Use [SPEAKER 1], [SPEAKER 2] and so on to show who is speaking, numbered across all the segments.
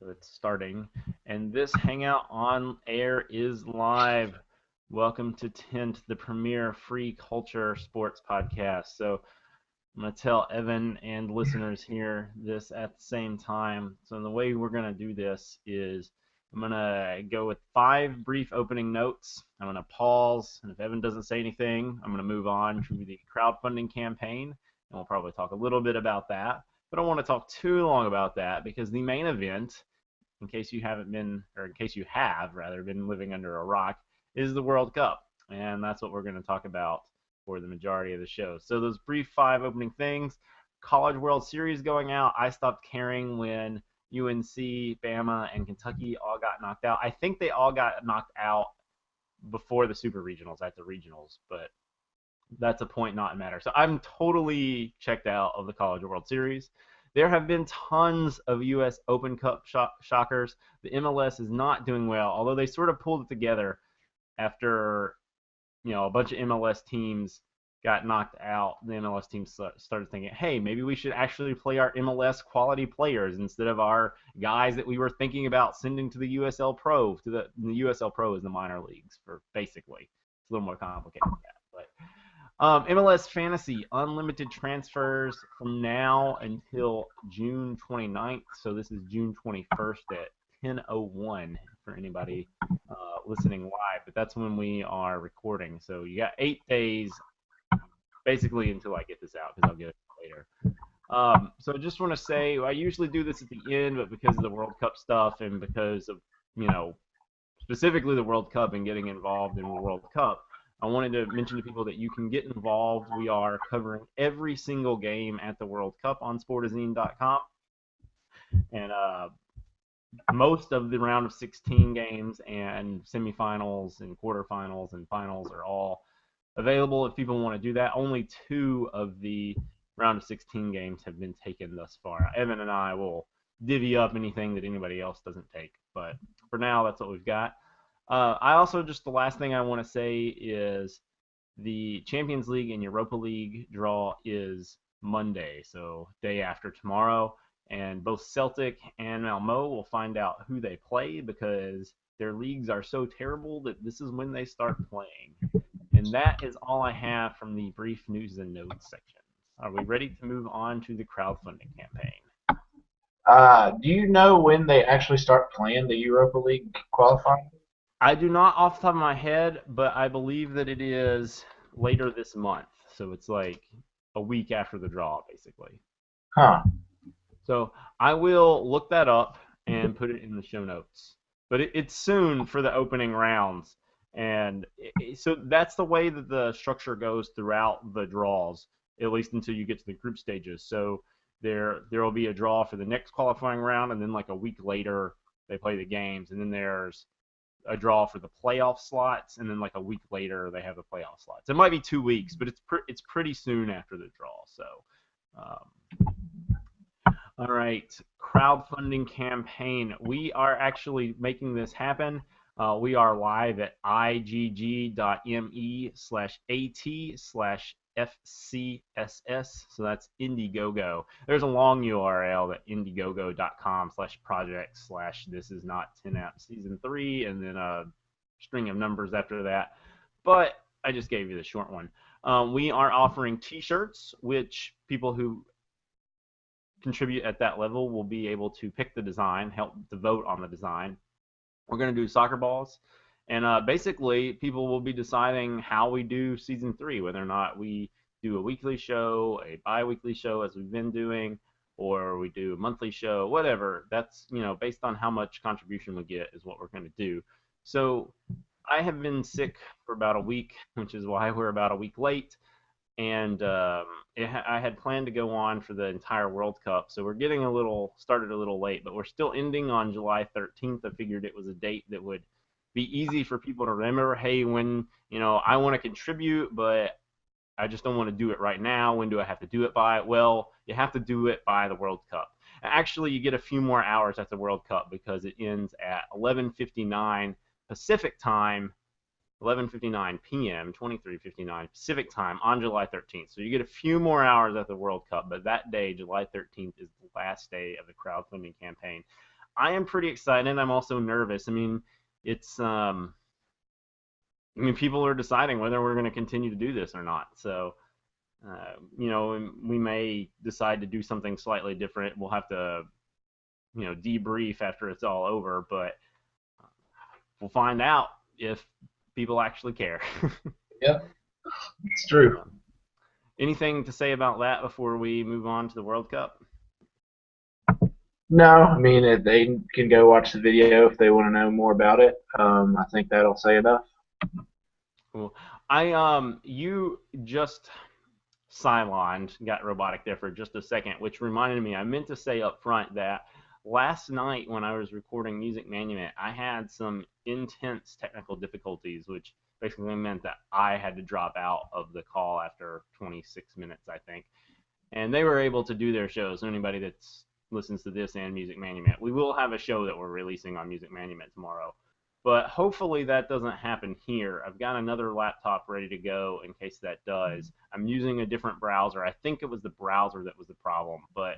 [SPEAKER 1] So it's starting. And this Hangout on air is live. Welcome to TINT, the premier free culture sports podcast. So I'm going to tell Evan and listeners here this at the same time. So the way we're going to do this is I'm going to go with 5 brief opening notes. I'm going to pause, and if Evan doesn't say anything, I'm going to move on to the crowdfunding campaign, and we'll probably talk a little bit about that. But I don't want to talk too long about that because the main event, in case you haven't been, or in case you have rather been living under a rock, is the World Cup, and that's what we're going to talk about for the majority of the show. So those brief 5 opening things: College World Series going out. I stopped caring when UNC, Bama, and Kentucky all got knocked out. I think they all got knocked out before the Super Regionals at the regionals, but that's a point not matter. So I'm totally checked out of the College World Series. There have been tons of U.S. Open Cup shockers. The MLS is not doing well, although they sort of pulled it together after a bunch of MLS teams got knocked out. The MLS teams started thinking, hey, maybe we should actually play our MLS quality players instead of our guys that we were thinking about sending to the USL Pro. The USL Pro is the minor leagues, for basically. It's a little more complicated than that. But MLS Fantasy, unlimited transfers from now until June 29th. So this is June 21st at 10:01 for anybody listening live. But that's when we are recording. So you got 8 days basically until I get this out, because I'll get it later. So I just want to say, I usually do this at the end, but because of the World Cup stuff and because of, specifically the World Cup and getting involved in the World Cup, I wanted to mention to people that you can get involved. We are covering every single game at the World Cup on sportazine.com. And most of the round of 16 games and semifinals and quarterfinals and finals are all available if people want to do that. Only 2 of the round of 16 games have been taken thus far. Evan and I will divvy up anything that anybody else doesn't take. But for now, that's what we've got. I also, just the last thing I want to say is the Champions League and Europa League draw is Monday, so day after tomorrow. And both Celtic and Malmo will find out who they play, because their leagues are so terrible that this is when they start playing. And that is all I have from the brief news and notes section. Are we ready to move on to the crowdfunding campaign?
[SPEAKER 2] Do you know when they actually start playing the Europa League qualifying?
[SPEAKER 1] I do not off the top of my head, but I believe that it is later this month. So it's like a week after the draw, basically.
[SPEAKER 2] Huh.
[SPEAKER 1] So I will look that up and put it in the show notes. But it's soon for the opening rounds. And so that's the way that the structure goes throughout the draws, at least until you get to the group stages. So there will be a draw for the next qualifying round, and then like a week later they play the games, and then there's a draw for the playoff slots, and then like a week later they have the playoff slots. It might be 2 weeks, but it's pretty soon after the draw. So, all right, crowdfunding campaign. We are actually making this happen. We are live at igg.me/at/FCSS. So that's Indiegogo. There's a long URL at indiegogo.com/project/this is not TINAP season 3, and then a string of numbers after that. But I just gave you the short one. We are offering t-shirts, which people who contribute at that level will be able to pick the design, help to vote on the design. We're going to do soccer balls, and basically people will be deciding how we do season 3, whether or not we do a weekly show, a bi-weekly show as we've been doing, or we do a monthly show, whatever. That's, based on how much contribution we get is what we're going to do. So I have been sick for about a week, which is why we're about a week late. And I had planned to go on for the entire World Cup, so we're getting started a little late, but we're still ending on July 13th. I figured it was a date that would be easy for people to remember. Hey, when, I want to contribute, but I just don't want to do it right now. When do I have to do it by? Well, you have to do it by the World Cup. Actually, you get a few more hours at the World Cup because it ends at 11:59 Pacific time, 11:59 p.m., 23:59 Pacific time on July 13th. So you get a few more hours at the World Cup, but that day, July 13th, is the last day of the crowdfunding campaign. I am pretty excited. I'm also nervous. I mean, it's I mean, people are deciding whether we're going to continue to do this or not. So, we may decide to do something slightly different. We'll have to, debrief after it's all over, but we'll find out if people actually care.
[SPEAKER 2] Yep, it's true.
[SPEAKER 1] Anything to say about that before we move on to the World Cup?
[SPEAKER 2] No, I mean they can go watch the video if they want to know more about it. I think that'll say enough.
[SPEAKER 1] Cool. You just sidelined, got robotic there for just a second, which reminded me, I meant to say up front that last night when I was recording Music Monument, I had some intense technical difficulties, which basically meant that I had to drop out of the call after 26 minutes, I think. And they were able to do their show. So anybody that's listens to this and Music Monument, we will have a show that we're releasing on Music Monument tomorrow. But hopefully that doesn't happen here. I've got another laptop ready to go in case that does. I'm using a different browser. I think it was the browser that was the problem, but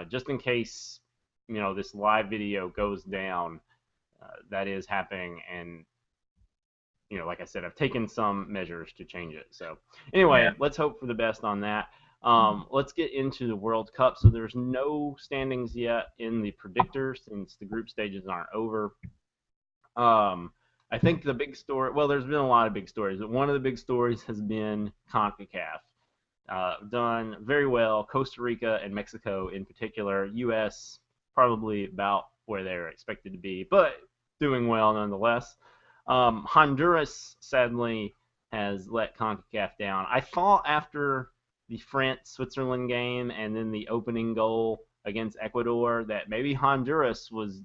[SPEAKER 1] just in case this live video goes down, that is happening, and like I said, I've taken some measures to change it. So
[SPEAKER 2] Yeah.
[SPEAKER 1] anyway, let's hope for the best on that. Let's get into the World Cup. So there's no standings yet in the predictors since the group stages aren't over. I think the big story, well, there's been a lot of big stories, but one of the big stories has been CONCACAF. Done very well. Costa Rica and Mexico in particular. U.S. probably about where they're expected to be, but doing well nonetheless. Honduras sadly has let CONCACAF down. I thought after the France-Switzerland game and then the opening goal against Ecuador that maybe Honduras was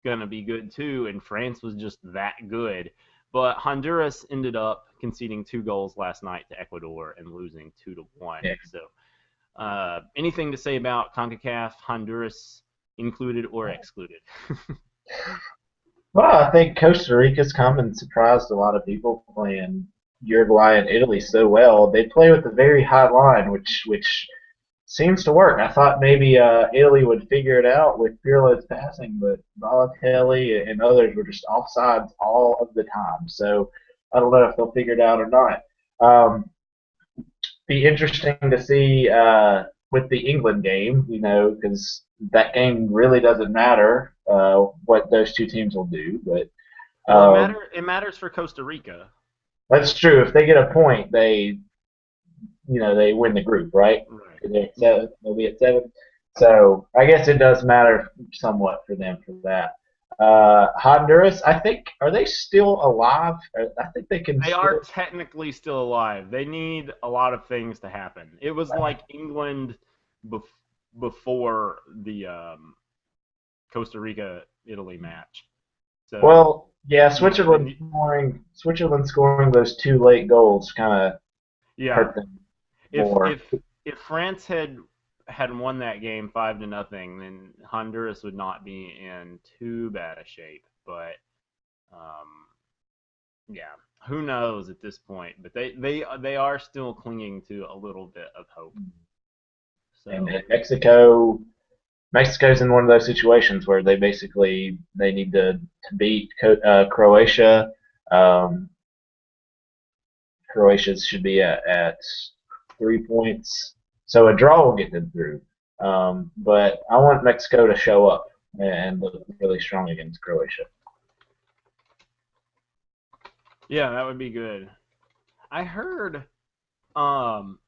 [SPEAKER 1] going to be good too, and France was just that good. But Honduras ended up conceding 2 goals last night to Ecuador and losing 2-1.
[SPEAKER 2] Yeah.
[SPEAKER 1] So, anything to say about CONCACAF, Honduras included or excluded?
[SPEAKER 2] Well, I think Costa Rica's come and surprised a lot of people playing Uruguay and Italy so well. They play with a very high line, which seems to work. I thought maybe Italy would figure it out with Pirlo's passing, but Balotelli and others were just offsides all of the time. So I don't know if they'll figure it out or not. Be interesting to see with the England game, because that game really doesn't matter what those two teams will do. But
[SPEAKER 1] Well,
[SPEAKER 2] um,
[SPEAKER 1] it matters for Costa Rica.
[SPEAKER 2] that's true. If they get a point, they win the group, right?
[SPEAKER 1] Right.
[SPEAKER 2] They're at seven. They'll be at seven. So I guess it does matter somewhat for them for that. Honduras, I think, are they still alive? I think they can
[SPEAKER 1] They are
[SPEAKER 2] still.
[SPEAKER 1] technically still alive. They need a lot of things to happen. It was like England bef- before the Costa Rica Italy match. So
[SPEAKER 2] Well, yeah,
[SPEAKER 1] they
[SPEAKER 2] Switzerland scoring those two late goals kind of
[SPEAKER 1] yeah.
[SPEAKER 2] hurt them
[SPEAKER 1] If
[SPEAKER 2] more.
[SPEAKER 1] if if France had won that game 5-0, then Honduras would not be in too bad a shape. But um, yeah, who knows at this point? But they are still clinging to a little bit of hope.
[SPEAKER 2] And
[SPEAKER 1] So
[SPEAKER 2] Mexico's in one of those situations where they need to beat Croatia. Um, Croatia should be at 3 points, so a draw will get them through. But I want Mexico to show up and look really strong against Croatia.
[SPEAKER 1] yeah, that would be good. I heard um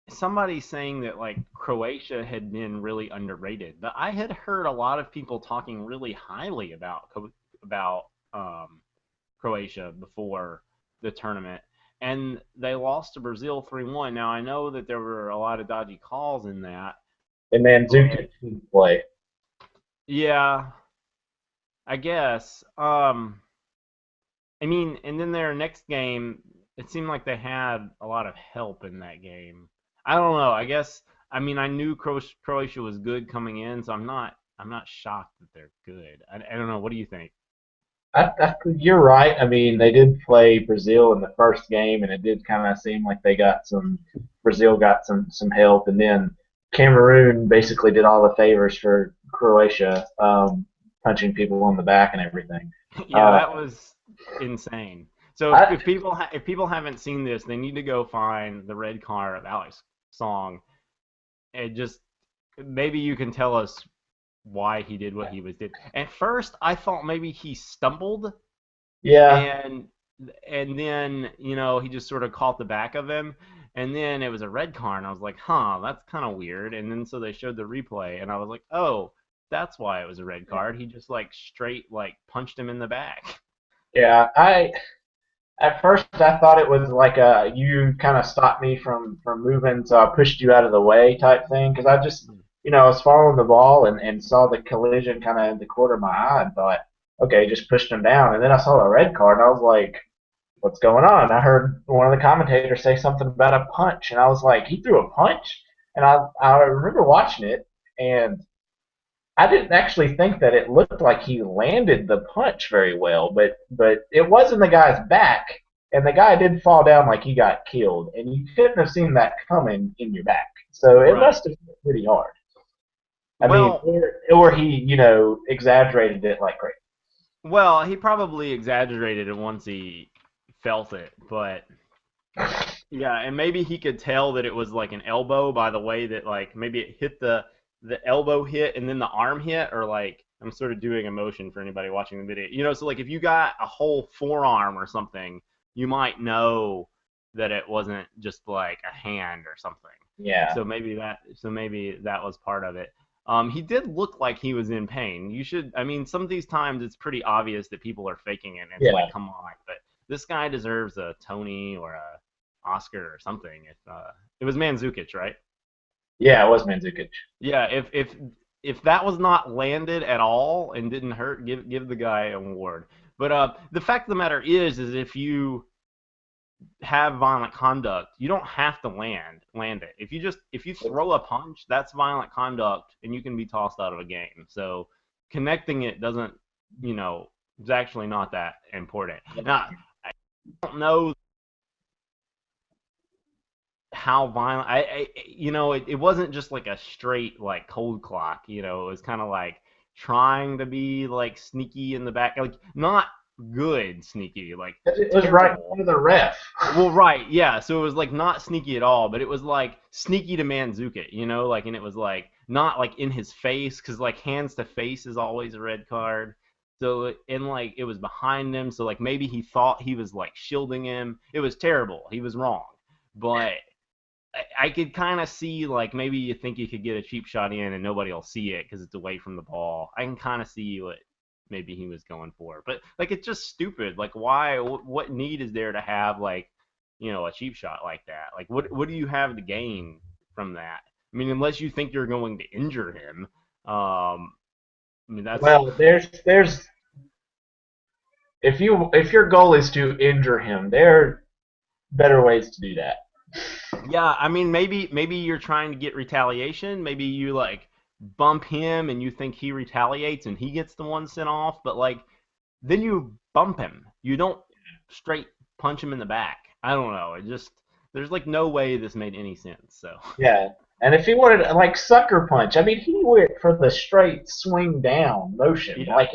[SPEAKER 1] somebody saying that like Croatia had been really underrated, but I had heard a lot of people talking really highly about Croatia before the tournament, and they lost to Brazil 3-1. Now I know that there were a lot of dodgy calls in that,
[SPEAKER 2] And
[SPEAKER 1] but
[SPEAKER 2] Mandzukic didn't play.
[SPEAKER 1] yeah, I guess. I mean, and then their next game, it seemed like they had a lot of help in that game. I don't know. I guess I mean I knew Croatia was good coming in, so I'm not shocked that they're good. I don't know. What do you think?
[SPEAKER 2] You're right. I mean, they did play Brazil in the first game, and it did kind of seem like Brazil got some help, and then Cameroon basically did all the favors for Croatia, punching people on the back and everything.
[SPEAKER 1] Yeah,
[SPEAKER 2] Uh,
[SPEAKER 1] that was insane. So
[SPEAKER 2] I,
[SPEAKER 1] if people haven't seen this, they need to go find the red car of Alex Song and just maybe you can tell us why he did what he was did. At first, I thought maybe he stumbled
[SPEAKER 2] yeah,
[SPEAKER 1] and then he just sort of caught the back of him, and then it was a red car, and I was like, huh, that's kind of weird. And then so they showed the replay, and I was like, oh, that's why it was a red card. He just like straight like punched him in the back.
[SPEAKER 2] yeah. At first I thought it was like a you kind of stopped me from moving, so I pushed you out of the way type thing because I just I was following the ball and saw the collision kind of in the corner of my eye and thought, okay, just pushed him down, and then I saw a red card and I was like, what's going on? I heard one of the commentators say something about a punch, and I was like, he threw a punch, and I remember watching it and I didn't actually think that it looked like he landed the punch very well, but it was in the guy's back, and the guy did fall down like he got killed, and you couldn't have seen that coming in your back. So it
[SPEAKER 1] Right.
[SPEAKER 2] must have been pretty hard. I mean,
[SPEAKER 1] Well,
[SPEAKER 2] or he, exaggerated it like crazy.
[SPEAKER 1] he probably exaggerated it once he felt it, but yeah, and maybe he could tell that it was like an elbow by the way that like maybe it hit the elbow hit and then the arm hit, or like I'm sort of doing a motion for anybody watching the video. So like if you got a whole forearm or something, you might know that it wasn't just like a hand or something.
[SPEAKER 2] Yeah,
[SPEAKER 1] So maybe that was part of it. He did look like he was in pain. I mean, some of these times it's pretty obvious that people are faking it, and it's like,
[SPEAKER 2] yeah,
[SPEAKER 1] come on. But this guy deserves a Tony or a Oscar or something. If it was Mandzukic, right?
[SPEAKER 2] yeah. It was Mandzukic.
[SPEAKER 1] Yeah. If that was not landed at all and didn't hurt, give the guy an award. But the fact of the matter is if you have violent conduct, you don't have to land it. If you throw a punch, that's violent conduct, and you can be tossed out of a game. So connecting it doesn't, it's actually not that important. Now I don't know how violent. It wasn't just like a straight like cold clock. It was kind of like trying to be like sneaky in the back, like not good sneaky, like
[SPEAKER 2] It was right in
[SPEAKER 1] terrible.
[SPEAKER 2] front of the ref.
[SPEAKER 1] Well, right, yeah. So it was like not sneaky at all, but it was like sneaky to Manzuka, like, and it was like not like in his face, because like hands to face is always a red card. So and like it was behind him, so like maybe he thought he was like shielding him. It was terrible. He was wrong, but I could kind of see like maybe you think you could get a cheap shot in and nobody will see it because it's away from the ball. I can kind of see what maybe he was going for, but like it's just stupid. Like why? What need is there to have like a cheap shot like that? Like what do you have to gain from that? I mean, unless you think you're going to injure him. I mean that's
[SPEAKER 2] Well, there's if your goal is to injure him, there are better ways to do that.
[SPEAKER 1] Yeah, I mean maybe you're trying to get retaliation. Maybe you like bump him and you think he retaliates and he gets the one sent off, but like then you bump him. You don't straight punch him in the back. I don't know. It just there's like no way this made any sense. So
[SPEAKER 2] Yeah. And if he wanted like sucker punch, I mean, he went for the straight swing down motion.
[SPEAKER 1] yeah,
[SPEAKER 2] Like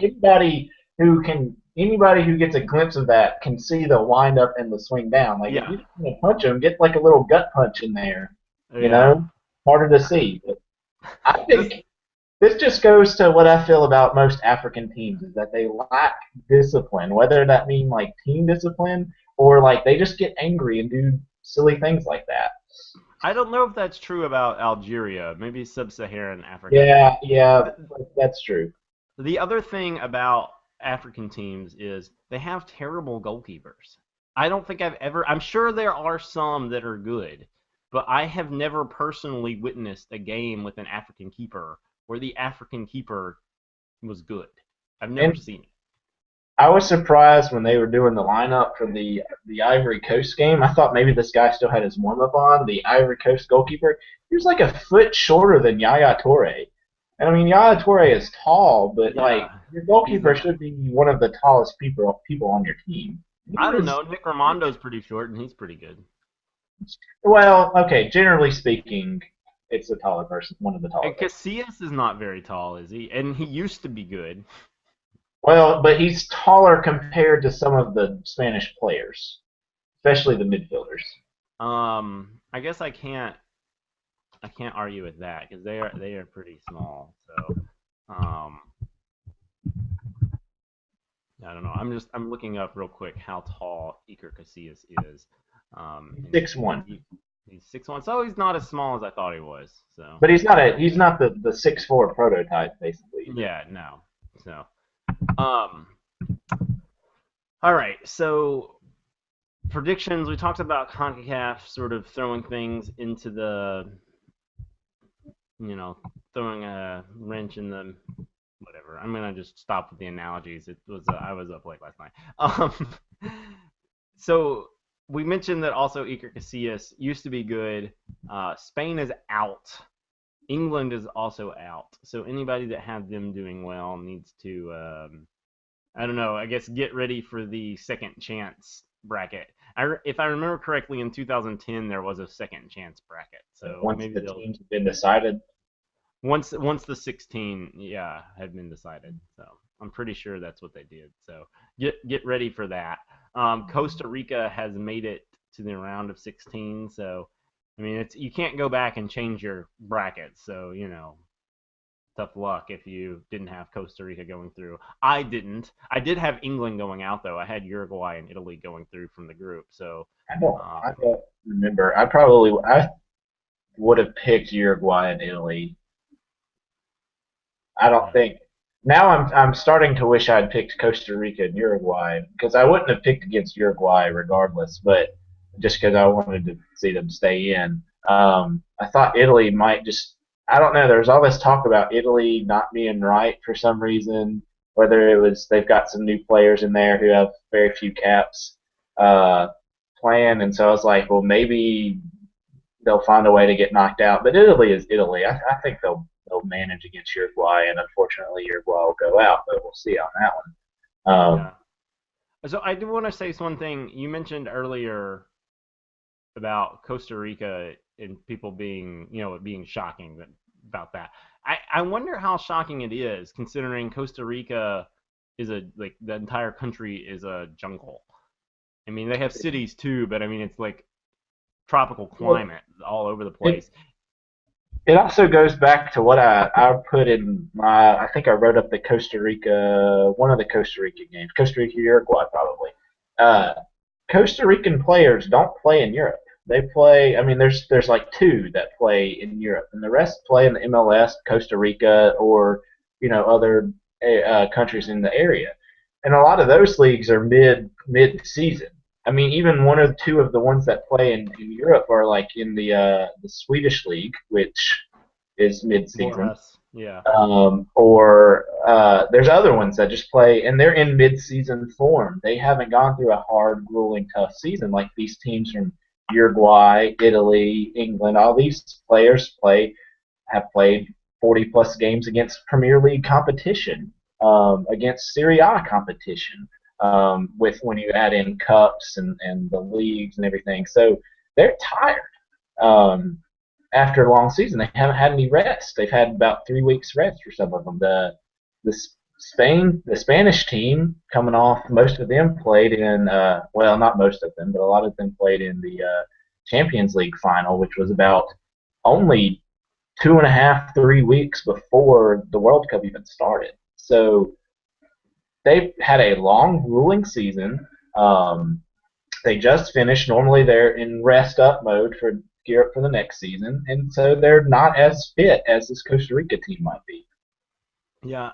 [SPEAKER 2] anybody who gets a glimpse of that can see the wind up and the swing down. Like if
[SPEAKER 1] yeah,
[SPEAKER 2] you just want to punch him, get like a little gut punch in there. You
[SPEAKER 1] yeah.
[SPEAKER 2] know, harder to see. But I
[SPEAKER 1] This
[SPEAKER 2] think this just goes to what I feel about most African teams is that they lack discipline, whether that mean like team discipline or like they just get angry and do silly things like that.
[SPEAKER 1] I don't know if that's true about Algeria. Maybe sub-Saharan Africa.
[SPEAKER 2] Yeah, yeah,
[SPEAKER 1] The,
[SPEAKER 2] that's true.
[SPEAKER 1] the other thing about African teams is they have terrible goalkeepers. I don't think I've ever. I'm sure there are some that are good, but I have never personally witnessed a game with an African keeper where the African keeper was good. I've never
[SPEAKER 2] And
[SPEAKER 1] seen it.
[SPEAKER 2] I was surprised when they were doing the lineup for the Ivory Coast game. I thought maybe this guy still had his warm up on. The Ivory Coast goalkeeper, he was like a foot shorter than Yaya Toure. And I mean, Yaya Toure is tall, but like
[SPEAKER 1] Yeah,
[SPEAKER 2] your
[SPEAKER 1] he's
[SPEAKER 2] goalkeeper
[SPEAKER 1] a.
[SPEAKER 2] should be one of the tallest people on your team. He
[SPEAKER 1] I don't
[SPEAKER 2] was
[SPEAKER 1] know. Nick Ramondo's pretty short and he's pretty good.
[SPEAKER 2] well, okay. Generally speaking, It's a taller person, one of the taller
[SPEAKER 1] And
[SPEAKER 2] persons.
[SPEAKER 1] Casillas is not very tall, is he? And he used to be good.
[SPEAKER 2] Well, but he's taller compared to some of the Spanish players, especially the midfielders.
[SPEAKER 1] I guess I can't argue with that because they are pretty small. So, um, I don't know. I'm looking up real quick how tall Iker Casillas is. And
[SPEAKER 2] 6'1",
[SPEAKER 1] he's 6'1", so he's not as small as I thought he was. So
[SPEAKER 2] but he's not the 6'4" prototype basically either.
[SPEAKER 1] yeah, no. So um, all right. So predictions. We talked about Concacaf sort of throwing things into the, you know, throwing a wrench in the whatever. I'm gonna just stop with the analogies. It was I was up late last night. So we mentioned that also Iker Casillas used to be good. Spain is out. England is also out. So anybody that had them doing well needs to, I don't know, I guess get ready for the second chance bracket. If I remember correctly, in 2010 there was a second chance bracket. So
[SPEAKER 2] Once
[SPEAKER 1] maybe
[SPEAKER 2] the
[SPEAKER 1] they'll
[SPEAKER 2] teams have been decided,
[SPEAKER 1] once the 16, yeah, had been decided. So I'm pretty sure that's what they did. So get ready for that. Costa Rica has made it to the round of 16. So I mean, it's you can't go back and change your brackets. So tough luck if you didn't have Costa Rica going through. I didn't. I did have England going out though. I had Uruguay and Italy going through from the group. So
[SPEAKER 2] I
[SPEAKER 1] um,
[SPEAKER 2] don't remember. I would have picked Uruguay and Italy. I don't
[SPEAKER 1] yeah,
[SPEAKER 2] think now I'm starting to wish I'd picked Costa Rica and Uruguay because I wouldn't have picked against Uruguay regardless, but just because I wanted to see them stay in. I thought Italy might just I don't know. There's all this talk about Italy not being right for some reason, whether it was they've got some new players in there who have very few caps uh, playing, and so I was like, well, maybe they'll find a way to get knocked out. But Italy is Italy. I think they'll manage against Uruguay, and unfortunately Uruguay will go out. But we'll see on that one.
[SPEAKER 1] yeah. So I do want to say one thing. You mentioned earlier about Costa Rica and people being, it being shocking about that. I wonder how shocking it is considering Costa Rica is like the entire country is a jungle. I mean, they have cities too, but I mean, it's like tropical
[SPEAKER 2] Well,
[SPEAKER 1] climate all over the
[SPEAKER 2] it
[SPEAKER 1] place.
[SPEAKER 2] it also goes back to what I put in my. I think I wrote up the Costa Rica one of the Costa Rica games, Costa Rica Uruguay probably. Uh, Costa Rican players don't play in Europe. They play. I mean, there's like two that play in Europe, and the rest play in the MLS, Costa Rica, or other countries in the area. And a lot of those leagues are mid season. I mean, even one or two of the ones that play in Europe are like in the Swedish league, which is mid
[SPEAKER 1] More or
[SPEAKER 2] season,
[SPEAKER 1] less, yeah.
[SPEAKER 2] or there's other ones that just play and they're in mid-season form. They haven't gone through a hard, grueling, tough season like these teams from Uruguay, Italy, England. All these players have played 40 plus games against Premier League competition, against Serie A competition, with when you add in cups and the leagues and everything. So they're tired. Um, After a long season. They haven't had any rest. They've had about 3 weeks rest for some of them. The Spanish team coming off, most of them played in well, not most of them, but a lot of them played in the Champions League final, which was about only 2.5, 3 weeks before the World Cup even started. So they've had a long, grueling season. Um, they just finished. Normally, they're in rest up mode for gear up for the next season, and so they're not as fit as this Costa Rica team might be.
[SPEAKER 1] Yeah,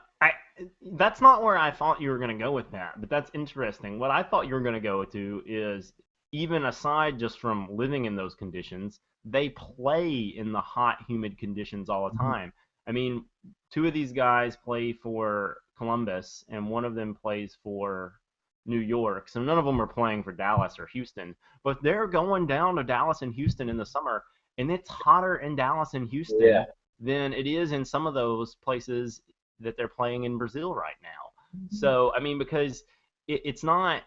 [SPEAKER 1] that's not where I thought you were going to go with that, but that's interesting. What I thought you were going to go to is even aside just from living in those conditions, they play in the hot, humid conditions all the
[SPEAKER 2] Mm-hmm.
[SPEAKER 1] time. I mean, two of these guys play for Columbus, and one of them plays for New York. So none of them are playing for Dallas or Houston, but they're going down to Dallas and Houston in the summer, and it's hotter in Dallas and
[SPEAKER 2] Yeah.
[SPEAKER 1] Houston than it is in some of those places that they're playing in Brazil right now.
[SPEAKER 2] Mm-hmm.
[SPEAKER 1] So I mean, because it's not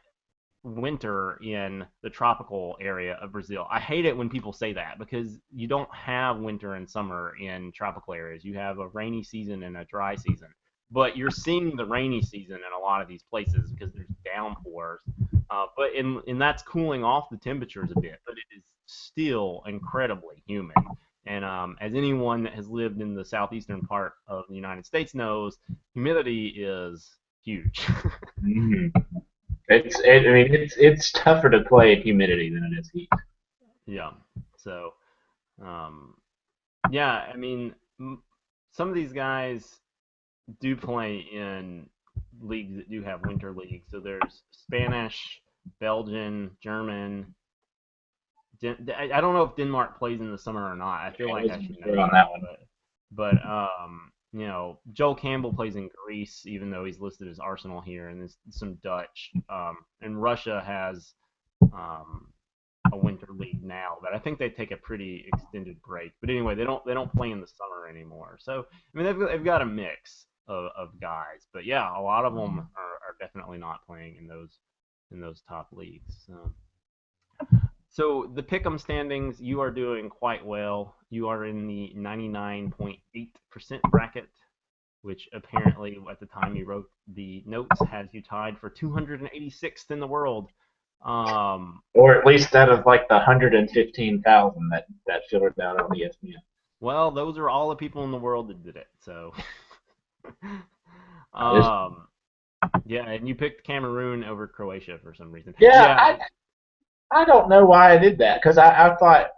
[SPEAKER 1] winter in the tropical area of Brazil. I hate it when people say that because you don't have winter and summer in tropical areas. You have a rainy season and a dry season. But you're seeing the rainy season in a lot of these places because there's downpours. But in that's cooling off the temperatures a bit, but it is still incredibly humid. And as anyone that has lived in the southeastern part of the United States knows, humidity is huge.
[SPEAKER 2] Mm. I mean, it's tougher to play in humidity than it is heat.
[SPEAKER 1] Yeah. So, um, yeah, I mean, some of these guys do play in leagues that do have winter leagues. So there's Spanish, Belgian, German. I don't know if Denmark plays in the summer or not. I feel
[SPEAKER 2] I
[SPEAKER 1] like I
[SPEAKER 2] wasn't
[SPEAKER 1] should know
[SPEAKER 2] sure on
[SPEAKER 1] that,
[SPEAKER 2] that one.
[SPEAKER 1] but Joel Campbell plays in Greece, even though he's listed as Arsenal here, and there's some Dutch. And Russia has um, a winter league now, but I think they take a pretty extended break. But anyway, they don't play in the summer anymore. So I mean they've got a mix of guys, but yeah, a lot of them are definitely not playing in those top leagues. So the pick'em standings, you are doing quite well. You are in the 99.8% bracket, which apparently at the time you wrote the notes has you tied for 286th in the world. Um,
[SPEAKER 2] Or at least out of like the 115,000 that filtered down on ESPN.
[SPEAKER 1] well, those are all the people in the world that did it. So,
[SPEAKER 2] Just,
[SPEAKER 1] um, yeah, and you picked Cameroon over Croatia for some reason.
[SPEAKER 2] yeah,
[SPEAKER 1] Yeah,
[SPEAKER 2] I don't know why I did that because I thought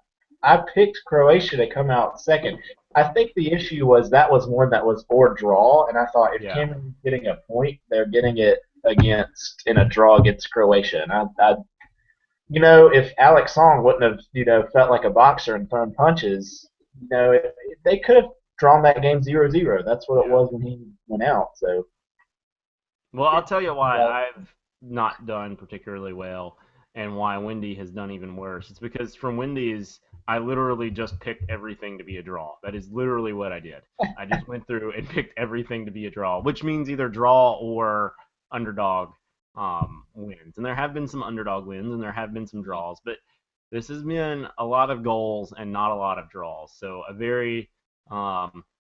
[SPEAKER 2] I picked Croatia to come out second. I think the issue was that was one that was or draw, and I thought if
[SPEAKER 1] yeah,
[SPEAKER 2] Cameroon's getting a point, they're getting it against in a draw against Croatia. And if Alex Song wouldn't have, felt like a boxer and thrown punches, they could have drawn that game 0-0. That's what it
[SPEAKER 1] yeah.
[SPEAKER 2] was when he went out. So,
[SPEAKER 1] Well, I'll tell you why
[SPEAKER 2] well,
[SPEAKER 1] I've not done particularly well and why Wendy has done even worse. It's because from Wendy's, I literally just picked everything to be a draw. That is literally what I did. I just went through and picked everything to be a draw, which means either draw or underdog wins. And there have been some underdog wins and there have been some draws, but this has been a lot of goals and not a lot of draws. So a very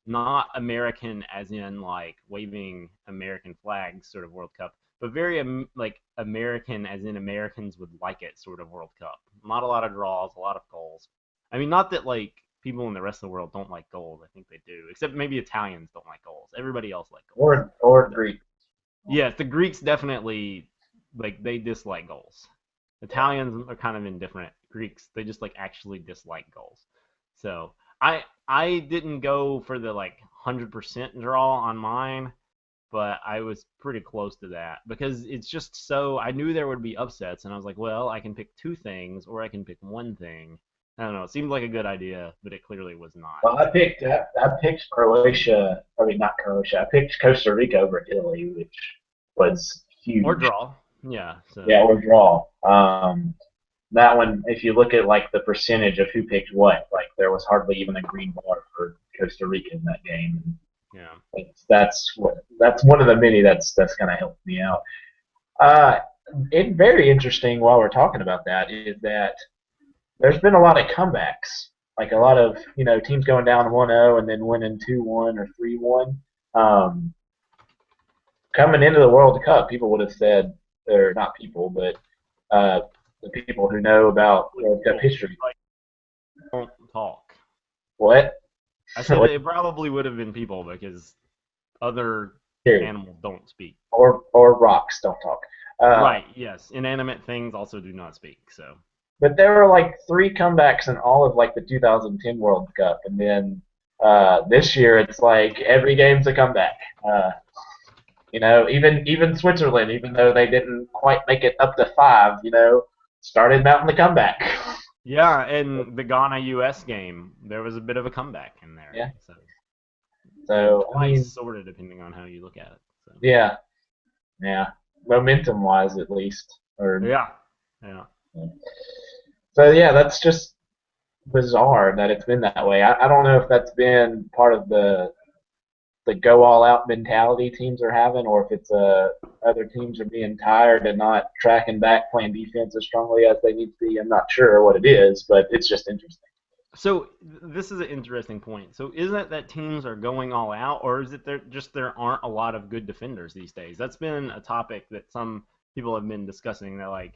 [SPEAKER 1] not American as in like waving American flags sort of World Cup, but very like American as in Americans would like it sort of World Cup. Not a lot of draws, a lot of goals. I mean, not that like people in the rest of the world don't like goals. I think they do, except maybe Italians don't like goals. Everybody else like goals.
[SPEAKER 2] or Greek.
[SPEAKER 1] Yes, the Greeks definitely like they dislike goals. Italians are kind of indifferent. Greeks, they just like actually dislike goals. So I didn't go for the like 100% draw on mine, but I was pretty close to that because it's just so I knew there would be upsets, and I was like, well, I can pick two things or I can pick one thing. I don't know. It seemed like a good idea, but it clearly was not.
[SPEAKER 2] Well, I
[SPEAKER 1] So
[SPEAKER 2] picked I, I picked Croatia. I mean, not Croatia. I picked Costa Rica over Italy, which was
[SPEAKER 1] or
[SPEAKER 2] huge.
[SPEAKER 1] draw, yeah. So
[SPEAKER 2] Yeah, or draw. That one, if you look at like the percentage of who picked what, like there was hardly even a green bar for Costa Rica in that game.
[SPEAKER 1] yeah,
[SPEAKER 2] That's one of the many that's kind of helped me out. Uh, very interesting while we're talking about that is that there's been a lot of comebacks, like a lot of teams going down 1-0 and then winning 2-1 or 3-1. Um, Coming into the World Cup, people would have said, or not people, but uh, the people who know about World Cup
[SPEAKER 1] people
[SPEAKER 2] history.
[SPEAKER 1] like don't talk.
[SPEAKER 2] What?
[SPEAKER 1] I said it probably would have been people because other
[SPEAKER 2] Period.
[SPEAKER 1] animals don't speak.
[SPEAKER 2] Or rocks don't talk.
[SPEAKER 1] Right, yes. Inanimate things also do not speak, so.
[SPEAKER 2] But there were like three comebacks in all of like the 2010 World Cup, and then this year it's like every game's a comeback. Even Switzerland, even though they didn't quite make it up to five, started mounting the comeback.
[SPEAKER 1] Yeah, and the Ghana US game, there was a bit of a comeback in there.
[SPEAKER 2] Yeah.
[SPEAKER 1] So, or
[SPEAKER 2] So I
[SPEAKER 1] twice,
[SPEAKER 2] mean,
[SPEAKER 1] sort of, depending on how you look at it. So,
[SPEAKER 2] yeah, yeah, momentum wise at least, or
[SPEAKER 1] yeah, yeah.
[SPEAKER 2] so yeah, that's just bizarre that it's been that way. I don't know if that's been part of the go all out mentality teams are having, or if it's other teams are being tired and not tracking back, playing defense as strongly as they need to be. I'm not sure what it is, but it's just interesting.
[SPEAKER 1] So this is an interesting point. So isn't it that teams are going all out, or is it there aren't a lot of good defenders these days? That's been a topic that some people have been discussing. That like,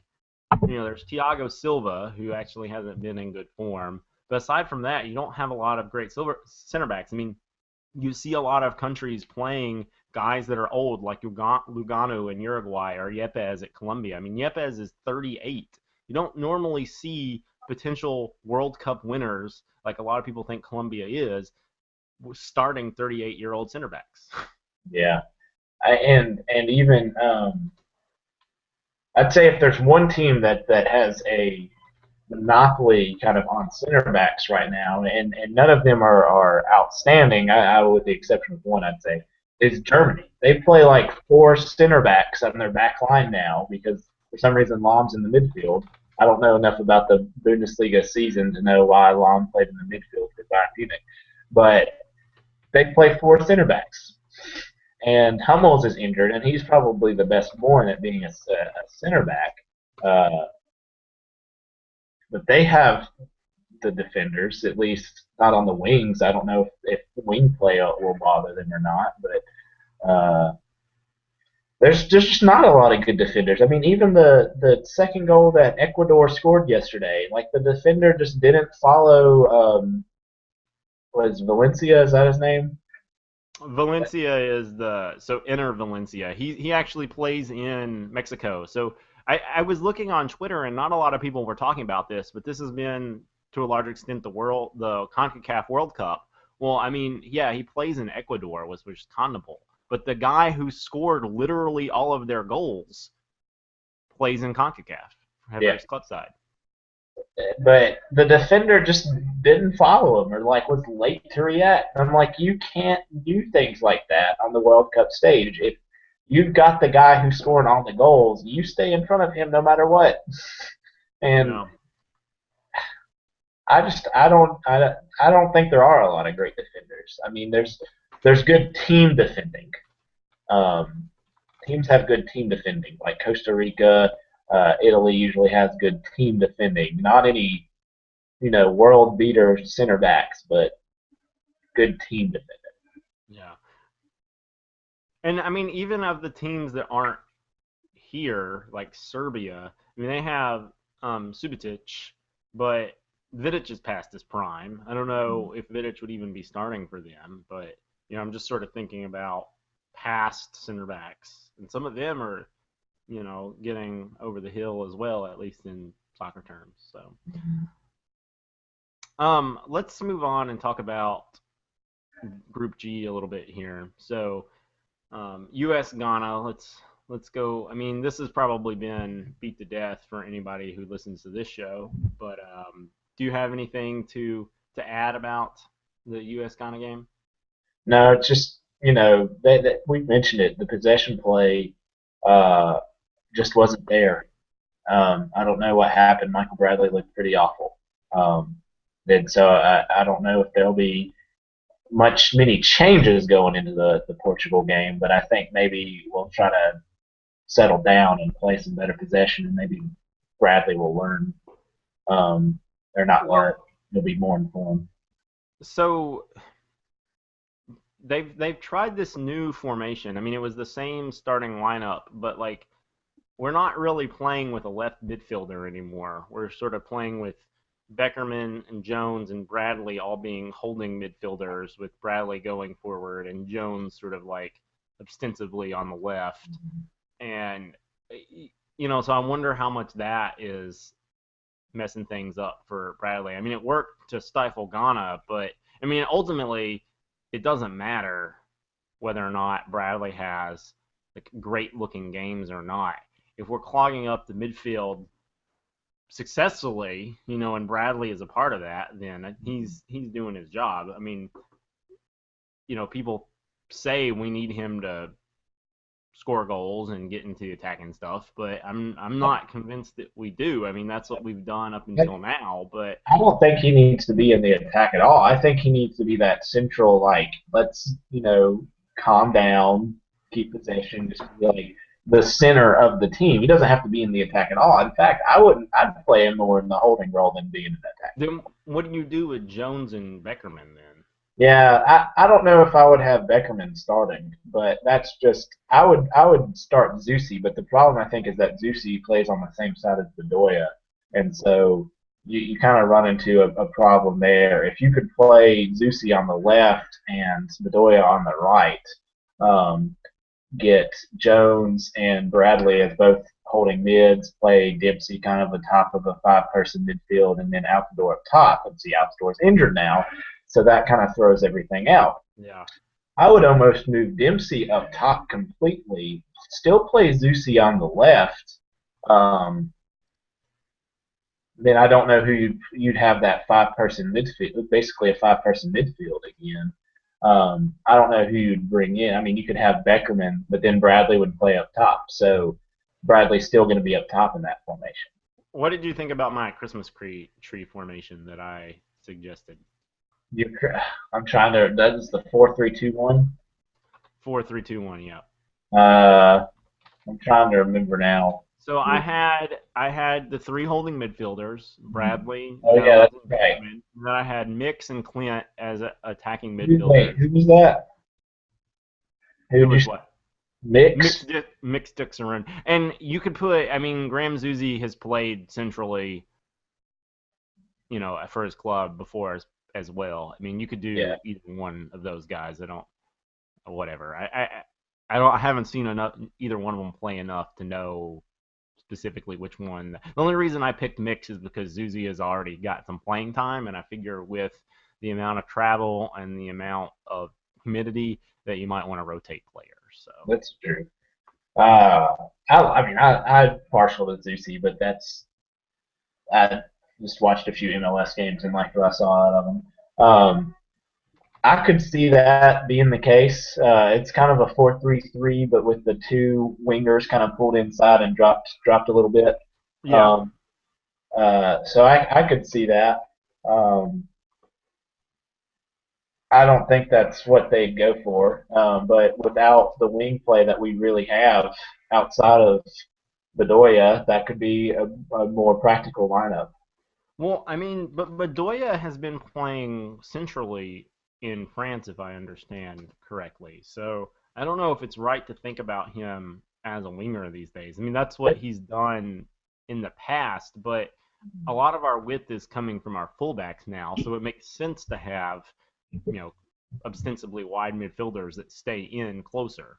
[SPEAKER 1] there's Thiago Silva who actually hasn't been in good form, but aside from that, you don't have a lot of great silver center backs. I mean, you see a lot of countries playing guys that are old, like Lugano in Uruguay or Yepes at Colombia. I mean, Yepes is 38. You don't normally see potential World Cup winners, like a lot of people think Colombia is, starting 38-year-old center backs.
[SPEAKER 2] Yeah, and even I'd say if there's one team that has a monopoly kind of on center backs right now, and none of them are outstanding, with the exception of one, I'd say, is Germany. They play like four center backs on their back line now because for some reason Lom's in the midfield. I don't know enough about the Bundesliga season to know why Lom played in the midfield for Bayern Munich, but they play four center backs. And Hummels is injured, and he's probably the best born at being a center back. Uh, but they have the defenders, at least not on the wings. I don't know if the wing play will bother them or not, but there's just not a lot of good defenders. I mean, even the second goal that Ecuador scored yesterday, like the defender just didn't follow. Was Valencia? Is that his name?
[SPEAKER 1] Valencia is Inter Valencia. He actually plays in Mexico. So I was looking on Twitter and not a lot of people were talking about this, but this has been to a large extent the CONCACAF World Cup. Well, I mean, yeah, he plays in Ecuador, which is condemnable. But the guy who scored literally all of their goals plays in CONCACAF for
[SPEAKER 2] Yeah,
[SPEAKER 1] his club side.
[SPEAKER 2] but the defender just didn't follow him or like was late to react. I'm like, you can't do things like that on the World Cup stage. If you've got the guy who's scoring all the goals, you stay in front of him no matter what. And
[SPEAKER 1] Yeah.
[SPEAKER 2] I don't think there are a lot of great defenders. I mean, there's good team defending. Um, Teams have good team defending, like Costa Rica, Italy usually has good team defending. Not any world beater center backs, but good team defending.
[SPEAKER 1] Yeah. And I mean, even of the teams that aren't here, like Serbia, I mean, they have Subotic, but Vidic is past his prime. I don't know if Vidic would even be starting for them, but I'm just sort of thinking about past center backs, and some of them are, getting over the hill as well, at least in soccer terms. So, let's move on and talk about Group G a little bit here. So, U.S. Ghana. Let's go. I mean, this has probably been beat to death for anybody who listens to this show. But do you have anything to add about the U.S. Ghana game?
[SPEAKER 2] No, it's just that we mentioned it. The possession play uh, just wasn't there. I don't know what happened. Michael Bradley looked pretty awful. And so I don't know if there'll be many changes going into the Portugal game, but I think maybe we'll try to settle down and play some better possession, and maybe Bradley will learn, or not learn.
[SPEAKER 1] Well,
[SPEAKER 2] He'll be more informed.
[SPEAKER 1] so they've tried this new formation. I mean, it was the same starting lineup, but like we're not really playing with a left midfielder anymore. We're sort of playing with Beckerman and Jones and Bradley all being holding midfielders, with Bradley going forward and Jones sort of like ostensibly on the left. And so I wonder how much that is messing things up for Bradley. I mean, it worked to stifle Ghana, but I mean, ultimately, it doesn't matter whether or not Bradley has like great looking games or not. If we're clogging up the midfield successfully, and Bradley is a part of that, then he's doing his job. I mean, people say we need him to score goals and get into the attacking stuff, but I'm not convinced that we do. I mean, that's what we've done up until now, but
[SPEAKER 2] I don't think he needs to be in the attack at all. I think he needs to be that central, like, let's, calm down, keep possession, just be like, the center of the team. He doesn't have to be in the attack at all. In fact, I wouldn't. I'd play him more in the holding role than being in the attack.
[SPEAKER 1] Then what do you do with Jones and Beckerman then?
[SPEAKER 2] Yeah, I don't know if I would have Beckerman starting, but that's just I would start Zusi, but the problem I think is that Zusi plays on the same side as Bedoya, and so you kind of run into a problem there. If you could play Zusi on the left and Bedoya on the right, um, get Jones and Bradley as both holding mids, play Dempsey kind of the top of a five-person midfield, and then Altidore up top. Let's see, Altidore's injured now, so that kind of throws everything out.
[SPEAKER 1] Yeah.
[SPEAKER 2] I would almost move Dempsey up top completely, still play Zusi on the left. Um, then I don't know who you'd have that five-person midfield, basically a five-person midfield again. I don't know who you'd bring in. I mean, you could have Beckerman, but then Bradley would play up top. So Bradley's still going to be up top in that formation.
[SPEAKER 1] What did you think about my Christmas tree formation that I suggested?
[SPEAKER 2] You, I'm trying to. That is the 4-3-2-1.
[SPEAKER 1] 4-3-2-1. Yeah.
[SPEAKER 2] I'm trying to remember now.
[SPEAKER 1] So I had the three holding midfielders: Bradley,
[SPEAKER 2] Oh yeah,
[SPEAKER 1] Jones,
[SPEAKER 2] that's
[SPEAKER 1] and
[SPEAKER 2] right.
[SPEAKER 1] Beckerman. And then I had Mix and Clint as attacking
[SPEAKER 2] Wait,
[SPEAKER 1] midfielders.
[SPEAKER 2] who was that? Who
[SPEAKER 1] Who was
[SPEAKER 2] just
[SPEAKER 1] what?
[SPEAKER 2] mix?
[SPEAKER 1] Mixed Dixon, and you could put. I mean, Graham Zusi has played centrally, for his club before as well. I mean, you could
[SPEAKER 2] Yeah.
[SPEAKER 1] do either one of those guys. I don't, whatever. I don't. I haven't seen enough either one of them play enough to know specifically which one. The only reason I picked Mix is because Zuzi has already got some playing time, and I figure with the amount of travel and the amount of humidity that you might want to rotate players. So
[SPEAKER 2] That's true. Uh, I mean, I'm partial to Zusi, but I just watched a few MLS games and liked what I saw out of them. I could see that being the case. It's kind of a 4-3-3, but with the two wingers kind of pulled inside and dropped a little bit.
[SPEAKER 1] yeah.
[SPEAKER 2] Um, so I could see that. Um, I don't think that's what they'd go for. But without the wing play that we really have outside of Bedoya, that could be a more practical lineup.
[SPEAKER 1] Well, I mean, but Bedoya has been playing centrally in France, if I understand correctly. So I don't know if it's right to think about him as a winger these days. I mean, that's what he's done in the past, but a lot of our width is coming from our fullbacks now, so it makes sense to have, you know, ostensibly wide midfielders that stay in closer.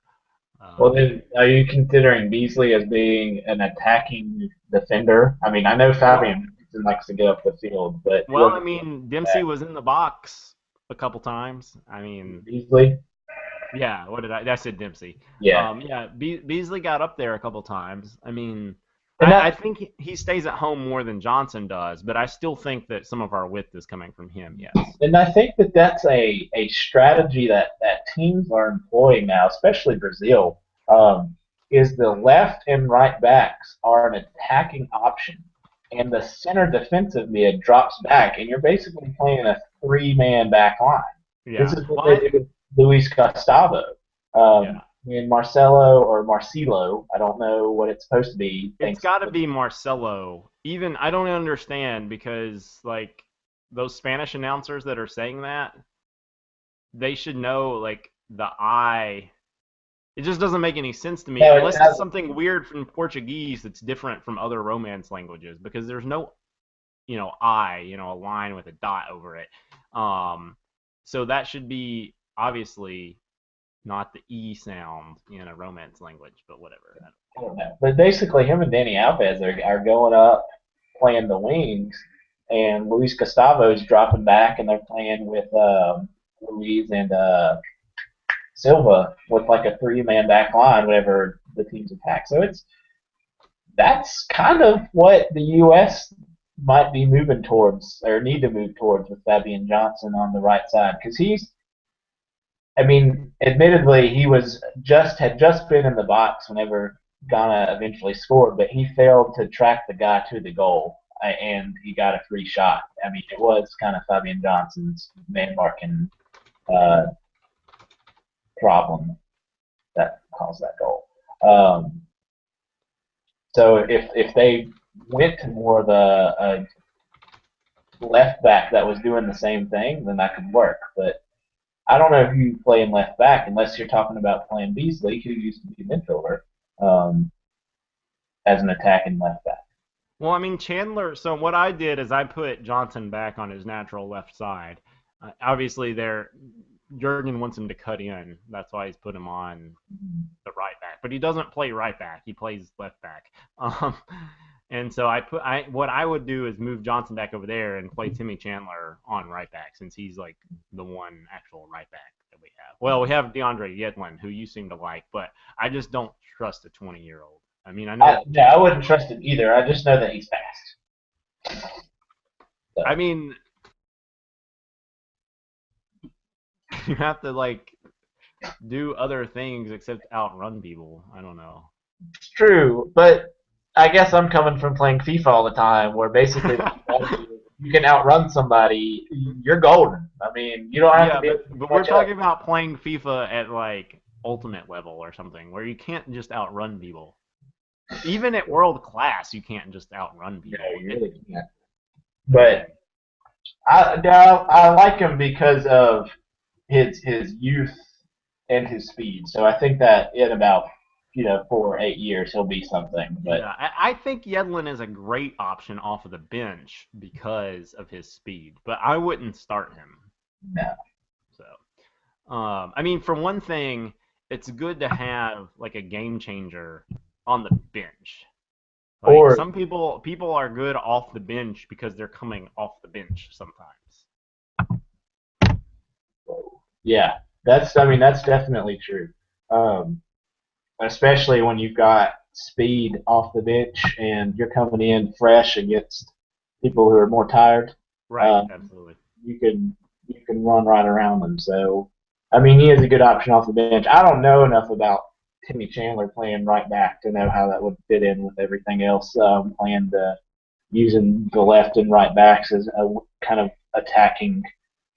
[SPEAKER 2] Well,
[SPEAKER 1] Um,
[SPEAKER 2] then, are you considering Beasley as being an attacking defender? I mean, I know
[SPEAKER 1] well,
[SPEAKER 2] Fabian likes to get up the field, but he
[SPEAKER 1] well, I
[SPEAKER 2] wasn't
[SPEAKER 1] mean, Dempsey
[SPEAKER 2] that
[SPEAKER 1] was in the box a couple times. I mean,
[SPEAKER 2] Beasley.
[SPEAKER 1] yeah, what did I said Dempsey.
[SPEAKER 2] Yeah,
[SPEAKER 1] Yeah, Beasley got up there a couple times. I mean,
[SPEAKER 2] and
[SPEAKER 1] I
[SPEAKER 2] that
[SPEAKER 1] think he stays at home more than Johnson does, but I still think that some of our width is coming from him. Yes.
[SPEAKER 2] and I think that that's a strategy that teams are employing now, especially Brazil. Um, is the left and right backs are an attacking option, and the center defensive mid drops back, and you're basically playing a three-man back line. This
[SPEAKER 1] Yeah.
[SPEAKER 2] is what
[SPEAKER 1] Well,
[SPEAKER 2] they did with Luis Gustavo.
[SPEAKER 1] yeah.
[SPEAKER 2] When Marcelo or Marcelo, I don't know what it's supposed to be,
[SPEAKER 1] It's
[SPEAKER 2] thinks
[SPEAKER 1] got to be Marcelo. Even I don't understand because like those Spanish announcers that are saying that, they should know like the I. It just doesn't make any sense to me
[SPEAKER 2] no, it
[SPEAKER 1] unless it's
[SPEAKER 2] has
[SPEAKER 1] something weird from Portuguese that's different from other Romance languages because there's no, a line with a dot over it. Um, so that should be obviously not the E sound in a Romance language, but whatever.
[SPEAKER 2] I don't know. But basically, him and Danny Alves are going up, playing the wings, and Luis Gustavo's dropping back, and they're playing with Luis and Silva with like a three-man back line whenever the teams attack. So that's kind of what the U.S. might be moving towards or need to move towards with Fabian Johnson on the right side because I mean, admittedly, he had just been in the box whenever Ghana eventually scored, but he failed to track the guy to the goal, and he got a free shot. I mean, it was kind of Fabian Johnson's man marking uh, problem that caused that goal. So if they went to more of a left back that was doing the same thing, then that could work. But I don't know who you play in left back unless you're talking about playing Beasley, who used to be a midfielder, um, as an attacking left back.
[SPEAKER 1] Well, I mean, Chandler. So what I did is I put Johnson back on his natural left side. Obviously, there Jurgen wants him to cut in. That's why he's put him on the right back. But he doesn't play right back. He plays left back. Um, and so I what I would do is move Johnson back over there and play Timmy Chandler on right back since he's like the one actual right back that we have. Well, we have DeAndre Yedlin, who you seem to like, but I just don't trust a 20-year-old. I mean, I know.
[SPEAKER 2] Yeah, I wouldn't trust him either. I just know that he's fast.
[SPEAKER 1] I
[SPEAKER 2] So
[SPEAKER 1] mean, you have to like do other things except outrun people. I don't know.
[SPEAKER 2] it's true, but I guess I'm coming from playing FIFA all the time, where basically the strategy is if you can outrun somebody, you're golden. I mean, you don't have to
[SPEAKER 1] Yeah,
[SPEAKER 2] be able
[SPEAKER 1] but
[SPEAKER 2] to
[SPEAKER 1] we're
[SPEAKER 2] catch up.
[SPEAKER 1] talking about playing FIFA at like ultimate level or something where you can't just outrun people. Even at world class, you can't just outrun
[SPEAKER 2] No,
[SPEAKER 1] people.
[SPEAKER 2] you really can't.
[SPEAKER 1] I mean,
[SPEAKER 2] But I like him because of his youth and his speed. So I think that in about 4 or 8 years he'll be something. But
[SPEAKER 1] yeah, I think Yedlin is a great option off of the bench because of his speed, but I wouldn't start him.
[SPEAKER 2] no.
[SPEAKER 1] So, I mean, for one thing, it's good to have like a game changer on the bench. Like
[SPEAKER 2] Or
[SPEAKER 1] some people are good off the bench because they're coming off the bench sometimes.
[SPEAKER 2] yeah, that's definitely true. Um, Especially when you've got speed off the bench and you're coming in fresh against people who are more tired.
[SPEAKER 1] Right,
[SPEAKER 2] Um,
[SPEAKER 1] absolutely.
[SPEAKER 2] you can run right around them. So I mean, he is a good option off the bench. I don't know enough about Timmy Chandler playing right back to know how that would fit in with everything else. Playing the using the left and right backs as a kind of attacking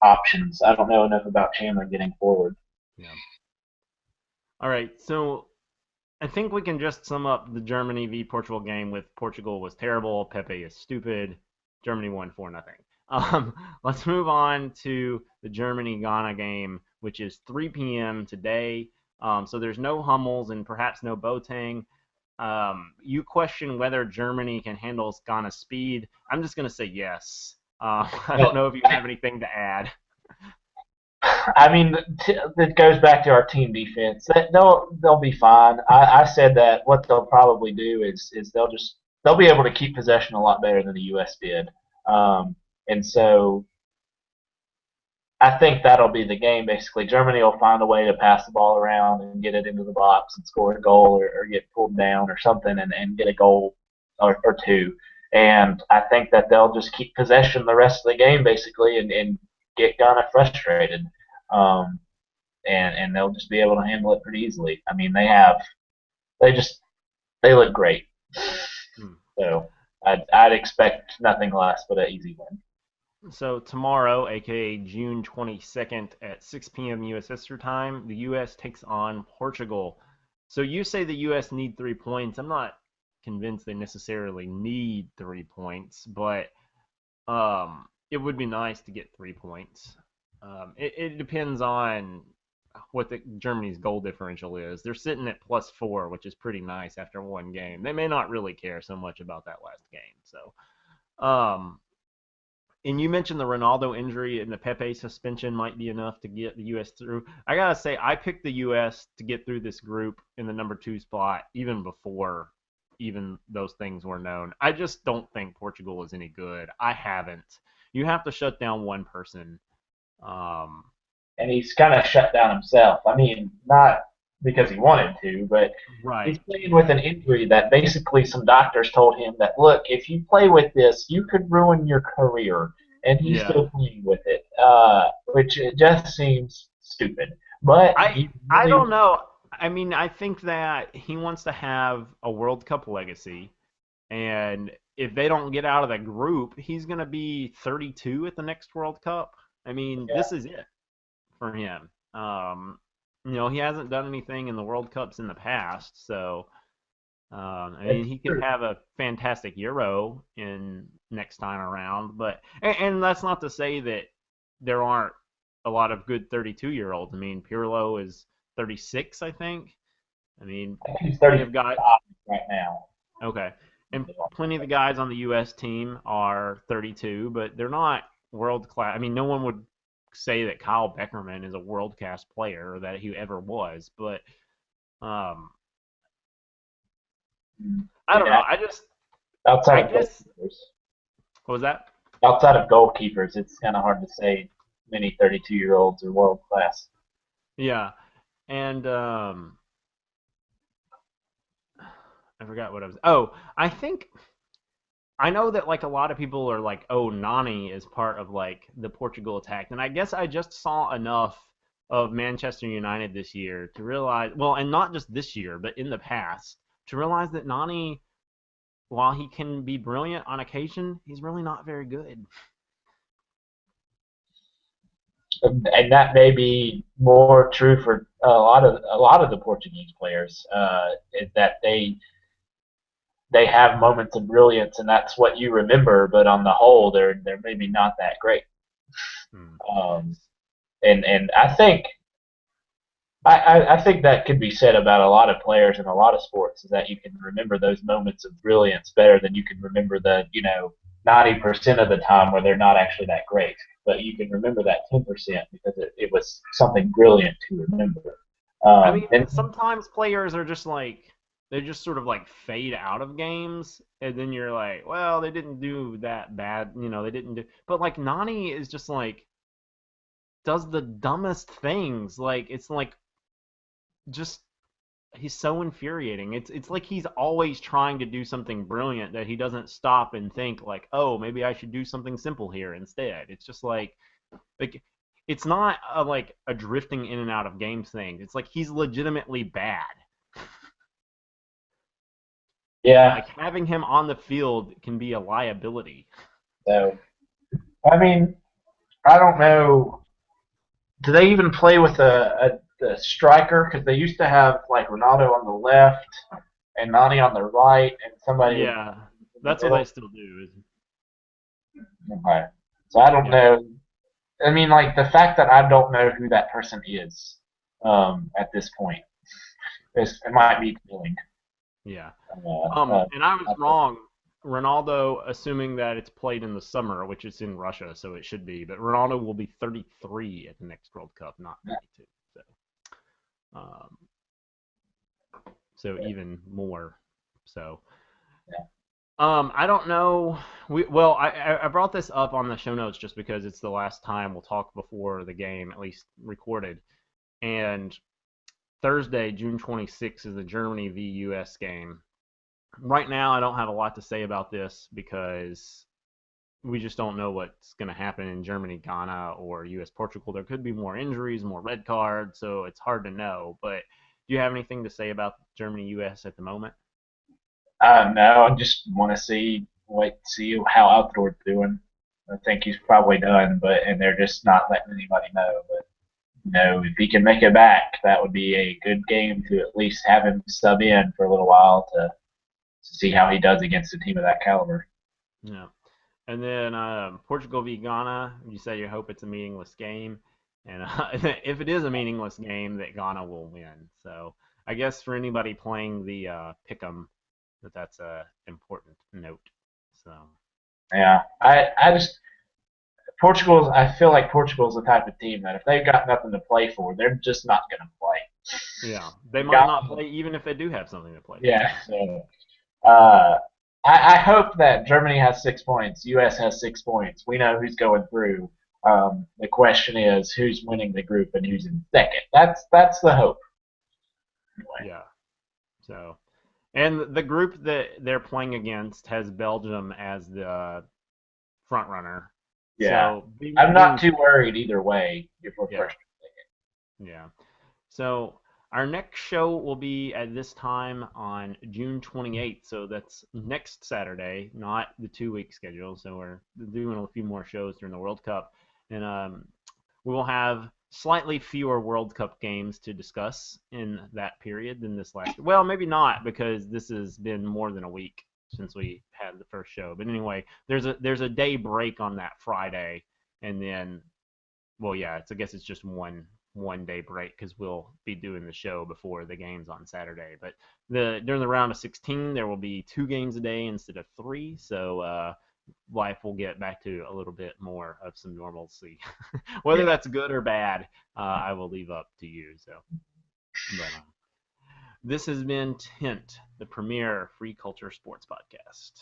[SPEAKER 2] options. I don't know enough about Chandler getting forward.
[SPEAKER 1] Yeah. All right, so I think we can just sum up the Germany v Portugal game with Portugal was terrible, Pepe is stupid, Germany won 4-0. Um, let's move on to the Germany Ghana game, which is 3 p.m. today. So there's no Hummels and perhaps no Boateng. You question whether Germany can handle Ghana's speed. I'm just going to say yes. I don't know if you have anything to add.
[SPEAKER 2] I mean, it goes back to our team defense. They'll be fine. I said that what they'll probably do is they'll be able to keep possession a lot better than the U.S. did, and so I think that'll be the game. Basically, Germany will find a way to pass the ball around and get it into the box and score a goal or get pulled down or something and get a goal or two. And I think that they'll just keep possession the rest of the game basically and get Ghana frustrated. Um, and they'll just be able to handle it pretty easily. I mean, they just they look great.
[SPEAKER 1] Hmm.
[SPEAKER 2] So I'd expect nothing less but an easy win.
[SPEAKER 1] So tomorrow, aka June 22nd at 6 p.m. U.S. Eastern Time, the U.S. takes on Portugal. So you say the U.S. need 3 points. I'm not convinced they necessarily need 3 points, but it would be nice to get 3 points. It depends on what the Germany's goal differential is. They're sitting at +4, which is pretty nice after one game. They may not really care so much about that last game. And you mentioned the Ronaldo injury and the Pepe suspension might be enough to get the U.S. through. I gotta say, I picked the U.S. to get through this group in the number 2 spot even before even those things were known. I just don't think Portugal is any good. I haven't. You have to shut down one person. Um,
[SPEAKER 2] And he's kind of shut down himself. I mean, not because he wanted to, but he's
[SPEAKER 1] right.
[SPEAKER 2] playing with an injury that basically some doctors told him that, look, if you play with this, you could ruin your career. And he's
[SPEAKER 1] Yeah.
[SPEAKER 2] still playing with it, which it just seems stupid. But he
[SPEAKER 1] I
[SPEAKER 2] really,
[SPEAKER 1] don't know. I mean, I think that he wants to have a World Cup legacy, and if they don't get out of the group, he's going to be 32 at the next World Cup. I mean,
[SPEAKER 2] yeah,
[SPEAKER 1] this is it for him. He hasn't done anything in the World Cups in the past, so I mean,
[SPEAKER 2] It's
[SPEAKER 1] he could
[SPEAKER 2] true.
[SPEAKER 1] have a fantastic Euro in next time around, but and that's not to say that there aren't a lot of good 32-year-olds. I mean, Pirlo is 36, I think. I mean,
[SPEAKER 2] I think he's
[SPEAKER 1] plenty of guys.
[SPEAKER 2] 35 right now.
[SPEAKER 1] Okay, and plenty of the guys on the U.S. team are 32, but they're not world class. I mean, no one would say that Kyle Beckerman is a world class player or that he ever was, but um, I don't know.
[SPEAKER 2] Yeah, outside
[SPEAKER 1] I
[SPEAKER 2] of
[SPEAKER 1] guess,
[SPEAKER 2] goalkeepers,
[SPEAKER 1] what was that?
[SPEAKER 2] it's kind of hard to say many 32-year-olds are world class.
[SPEAKER 1] Yeah, and I forgot what I was. Oh, I know that like a lot of people are like, oh, Nani is part of like the Portugal attack, and I guess I just saw enough of Manchester United this year to realize, well, and not just this year, but in the past, to realize that Nani, while he can be brilliant on occasion, he's really not very good.
[SPEAKER 2] And that may be more true for a lot of the Portuguese players. Is that they have moments of brilliance, and that's what you remember. But on the whole, they're maybe not that great.
[SPEAKER 1] Hmm.
[SPEAKER 2] Um, and I think that could be said about a lot of players in a lot of sports is that you can remember those moments of brilliance better than you can remember the 90% of the time where they're not actually that great. But you can remember that 10% because it was something brilliant to remember.
[SPEAKER 1] I mean,
[SPEAKER 2] And
[SPEAKER 1] sometimes players are just like they just sort of like fade out of games, and then you're like, well, they didn't do that bad, they didn't do. But like Nani is just like does the dumbest things. Like it's like just he's so infuriating. It's like he's always trying to do something brilliant that he doesn't stop and think like, oh, maybe I should do something simple here instead. It's just like it's not like a drifting in and out of games thing. It's like he's legitimately bad.
[SPEAKER 2] yeah,
[SPEAKER 1] Like having him on the field can be a liability.
[SPEAKER 2] so I mean, I don't know. Do they even play with a striker? Because they used to have like Ronaldo on the left and Nani on the right, and somebody in
[SPEAKER 1] Yeah,
[SPEAKER 2] the
[SPEAKER 1] that's what they
[SPEAKER 2] middle.
[SPEAKER 1] still do.
[SPEAKER 2] Okay. So I don't
[SPEAKER 1] Yeah,
[SPEAKER 2] know. I mean, like the fact that I don't know who that person is at this point it might be telling.
[SPEAKER 1] yeah.
[SPEAKER 2] Uh, uh,
[SPEAKER 1] And I was wrong. Ronaldo, assuming that it's played in the summer, which is in Russia, so it should be. But Ronaldo will be 33 at the next World Cup, not 32. So, um, so even more. So, I don't know. I brought this up on the show notes just because it's the last time we'll talk before the game, at least recorded. And Thursday, June 26th, is the Germany v US game. Right now, I don't have a lot to say about this because we just don't know what's going to happen in Germany, Ghana, or US, Portugal. There could be more injuries, more red cards, so it's hard to know. But do you have anything to say about Germany, US at the moment?
[SPEAKER 2] no, I just want to see how Outdoor's doing. I think he's probably done, and they're just not letting anybody know. But if he can make it back, that would be a good game to at least have him sub in for a little while to see how he does against a team of that caliber.
[SPEAKER 1] Yeah. And then Portugal v Ghana, you say you hope it's a meaningless game, and if it is a meaningless game, that Ghana will win. So I guess for anybody playing the pick'em, that's a important note. So
[SPEAKER 2] Yeah, I just Portugal's. I feel like Portugal's the type of team that if they've got nothing to play for, they're just not going to play.
[SPEAKER 1] yeah, they might
[SPEAKER 2] Got,
[SPEAKER 1] not play even if they do have something to play for.
[SPEAKER 2] yeah. So uh, I hope that Germany has 6 points. U.S. has 6 points. We know who's going through. The question is who's winning the group and who's in second. That's the hope. Anyway.
[SPEAKER 1] Yeah. So and the group that they're playing against has Belgium as the front runner.
[SPEAKER 2] Yeah,
[SPEAKER 1] So
[SPEAKER 2] I'm not
[SPEAKER 1] being
[SPEAKER 2] too worried either way if we're
[SPEAKER 1] yeah,
[SPEAKER 2] first.
[SPEAKER 1] yeah. So our next show will be at this time on June 28th. So that's next Saturday, not the 2 week schedule. So we're doing a few more shows during the World Cup, and we will have slightly fewer World Cup games to discuss in that period than this last. Well, maybe not because this has been more than a week since we had the first show. But anyway, there's a day break on that Friday, and then well, yeah, I guess it's just one day break because we'll be doing the show before the games on Saturday. But during the round of 16, there will be 2 games a day instead of 3. So life will get back to a little bit more of some normalcy. Whether
[SPEAKER 2] Yeah.
[SPEAKER 1] that's good or bad, I will leave up to you. So, but this has been Tint, the premier free culture sports podcast.